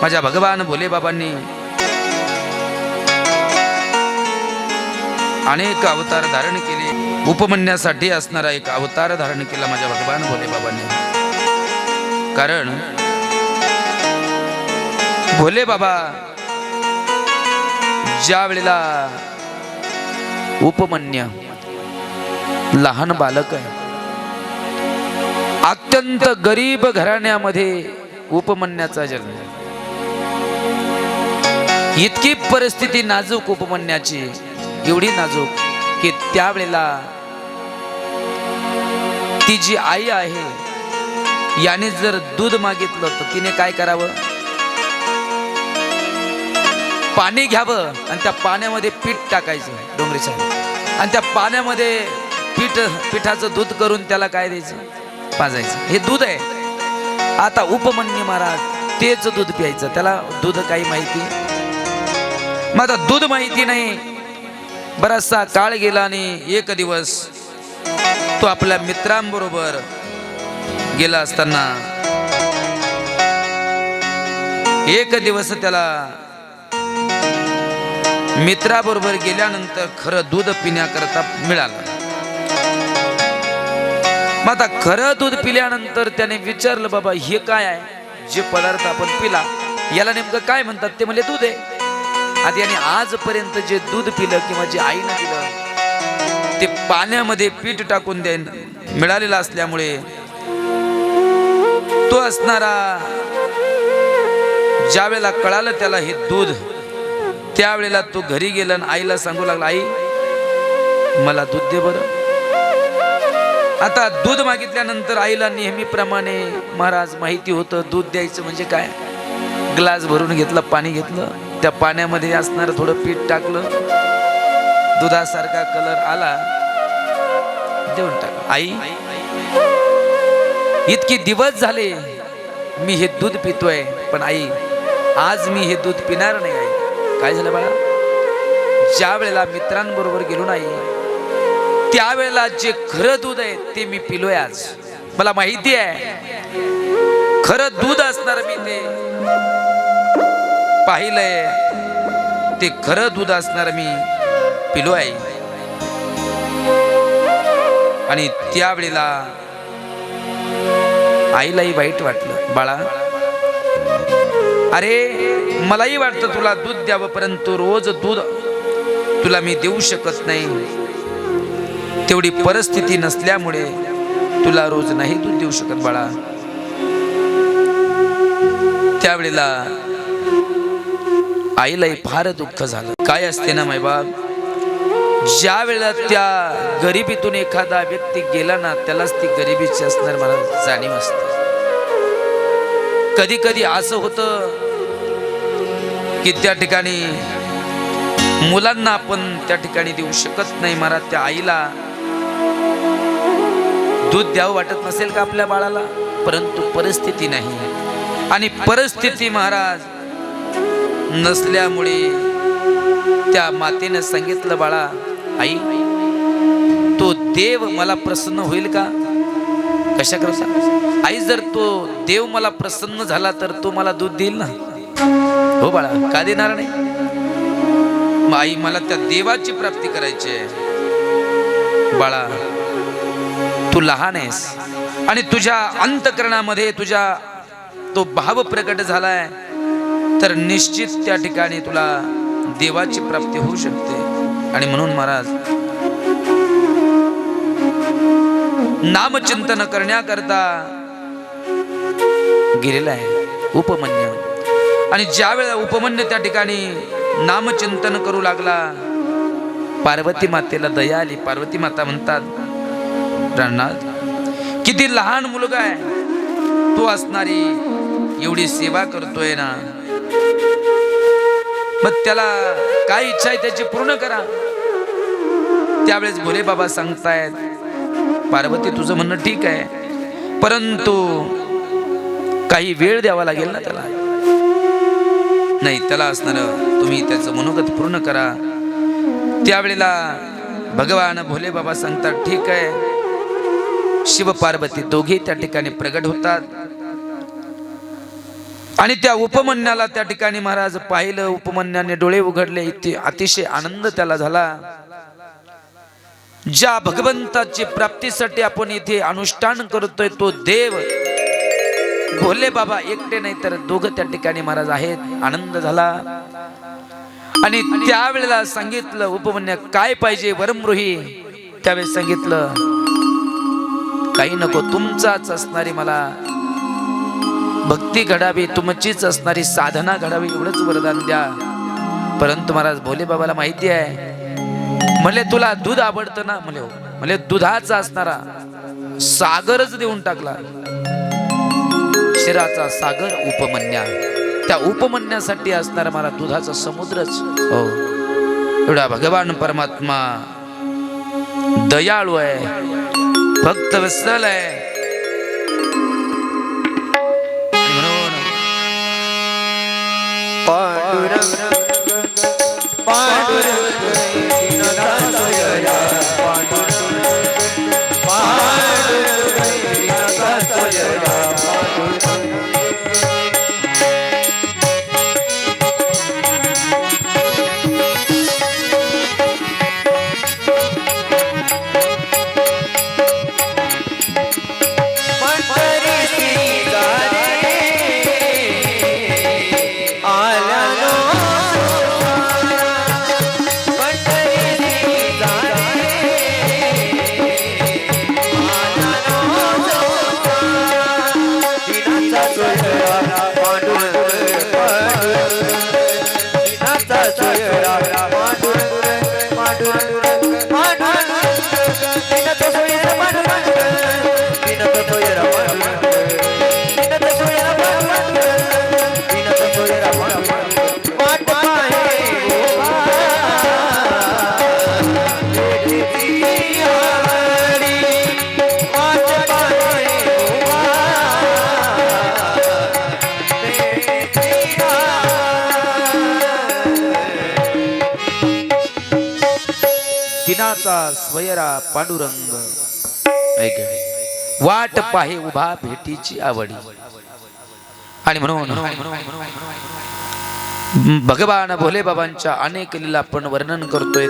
माझ्या भगवान भोले बाबांनी अनेक अवतार धारण केले। उपमन्यासाठी असणारा एक अवतार धारण केला माझ्या भगवान भोले बाबांनी। कारण भोले बाबा ज्या वेळेला उपमन्य लहान बालक आहे, अत्यंत गरीब घराण्यामध्ये उपमन्याचा जन्म, इतकी परिस्थिती नाजूक उपमन्याची, एवढी नाजूक की त्यावेळेला ती जी आई आहे याने जर दूध मागितलं तर तिने काय करावं, पाणी घ्यावं आणि त्या पाण्यामध्ये पीठ टाकायचं डोंगरीचं, आणि त्या पाण्यामध्ये पिठाचं दूध करून त्याला काय द्यायचं, पाजायचं। हे दूध आहे। आता उपमन्य महाराज तेच दूध प्यायचं, त्याला दूध काही माहिती, मग आता दूध माहिती नाही। बराचसा काळ गेला आणि एक दिवस तो आपल्या मित्रांबरोबर गेला असताना एक दिवस त्याला मित्राबरोबर गेल्यानंतर खरं दूध पिण्याकरता मिळालं। मग आता खरं दूध पिल्यानंतर त्याने विचारलं, बाबा हे काय आहे, जे पदार्थ आपण पिला याला नेमकं काय म्हणतात? ते म्हणजे दूध आहे। आता याने आजपर्यंत जे दूध पिलं किंवा जे आईनं पिलं ते पाण्यामध्ये पीठ टाकून मिळालेलं असल्यामुळे तो असणारा ज्या वेळेला कळालं त्याला हे दूध, त्यावेळेला तो घरी गेला आणि आईला सांगू लागला, आई मला दूध दे बरं। आता दूध मागितल्यानंतर आईला नेहमीप्रमाणे महाराज माहिती होतं दूध द्यायचं म्हणजे काय। ग्लास भरून घेतला, पाणी घेतलं, त्या पाण्यामध्ये असणार थोडं पीठ टाकलं, दुधासारखा कलर आला, देऊन टाकलं। आई इतके दिवस झाले मी हे दूध पितोय, पण आई आज मी हे दूध पिणार नाही। आई काय झालं बाळा, ज्या वेळेला मित्रांबरोबर गेलो नाही त्यावेळेला जे खरं दूध आहे ते मी पिलोय आज, मला माहिती आहे खरं दूध असणार, मी ते पाहिलंय, ते खरं दूध असणार मी पिलो आहे। आणि त्यावेळेला आईलाही वाईट वाटलं, बाळा अरे मलाही वाटतं तुला दूध द्यावं, परंतु रोज दूध तुला मी देऊ शकत नाही, तेवढी परिस्थिती नसल्यामुळे तुला रोज नाही दूध देऊ शकत बाळा। त्यावेळेला आईलाही फार दुःख झालं। काय असते ना मायबाप, ज्या वेळेला त्या गरिबीतून एखादा व्यक्ती गेला ना त्यालाच ती गरिबीची असणार मला जाणीव असते। कधी कधी असं होतं की त्या ठिकाणी मुलांना आपण त्या ठिकाणी देऊ शकत नाही, महाराज त्या आईला दूध द्यावं वाटत नसेल का आपल्या बाळाला, परंतु परिस्थिती नाही, आणि परिस्थिती महाराज नसल्यामुळे त्या मातेने सांगितलं, बाळा आई तो देव मला प्रसन्न होईल का, कशा करता आई, जर तो देव मला प्रसन्न झाला तर तो मला दूध देईल ना, हो बाळा का देणार नाही। मग आई मला त्या देवाची प्राप्ती करायची आहे। बाळा तू लहान आहेस आणि तुझ्या अंतःकरणामध्ये तुझ्या तो भाव प्रकट झालाय, तर निश्चित त्या ठिकाणी तुला देवाची प्राप्ती होऊ शकते। आणि म्हणून महाराज नामचिंतन करण्याकरता गेलेला आहे उपमन्य, आणि ज्या वेळेला उपमन्य त्या ठिकाणी नामचिंतन करू लागला, पार्वती मातेला दया आली। पार्वती माता म्हणतात, प्राणनाथ किती लहान मुलगा आहे, तो असणारी एवढी सेवा करतोय ना, मग त्याला काय इच्छा आहे त्याची पूर्ण करा। त्यावेळेस भोले बाबा सांगतायत, पार्वती तुझं म्हणणं ठीक आहे, परंतु काही वेळ द्यावा लागेल ना त्याला, नाही त्याला असणार तुम्ही त्याचं मनोगत पूर्ण करा। त्यावेळेला भगवान भोले बाबा सांगतात, ठीक आहे। शिव पार्वती दोघे त्या ठिकाणी प्रगट होतात। आणि त्या उपमन्याला त्या ठिकाणी महाराज पाहिलं, उपमन्याने डोळे उघडले, इथे अतिशय आनंद त्याला झाला. ज्या भगवंताची प्राप्तीसाठी आपण इथे अनुष्ठान करतोय तो देव भोले बाबा एकटे नाही तर दोघं त्या ठिकाणी महाराज आहेत. आनंद झाला. आणि त्यावेळेला सांगितलं उपमन्या काय पाहिजे वरमृही. त्यावेळेस सांगितलं काही नको, तुमचाच असणारी मला भक्ती घडावी, तुमचीच असणारी साधना घडावी एवढंच वरदान द्या. परंतु महाराज भोले बाबाला माहिती आहे. म्हणले तुला दूध आवडतं ना. म्हणले हो. म्हणले दुधाचा असणारा सागरच देऊन टाकला. क्षीराचा सागर उपमन्या. त्या उपमन्यासाठी असणारा मला दुधाचा समुद्रच. हो एवढा भगवान परमात्मा दयाळू आहे, भक्त वत्सल आहे. म्हणून पांडुरंग पांडुरंग दिनाचा स्वयरा पांडुरंग वाट पाहे उभा भेटीची आवडी. आणि म्हणून भगवान भोले बाबांच्या अनेक लीला आपण वर्णन करतोय.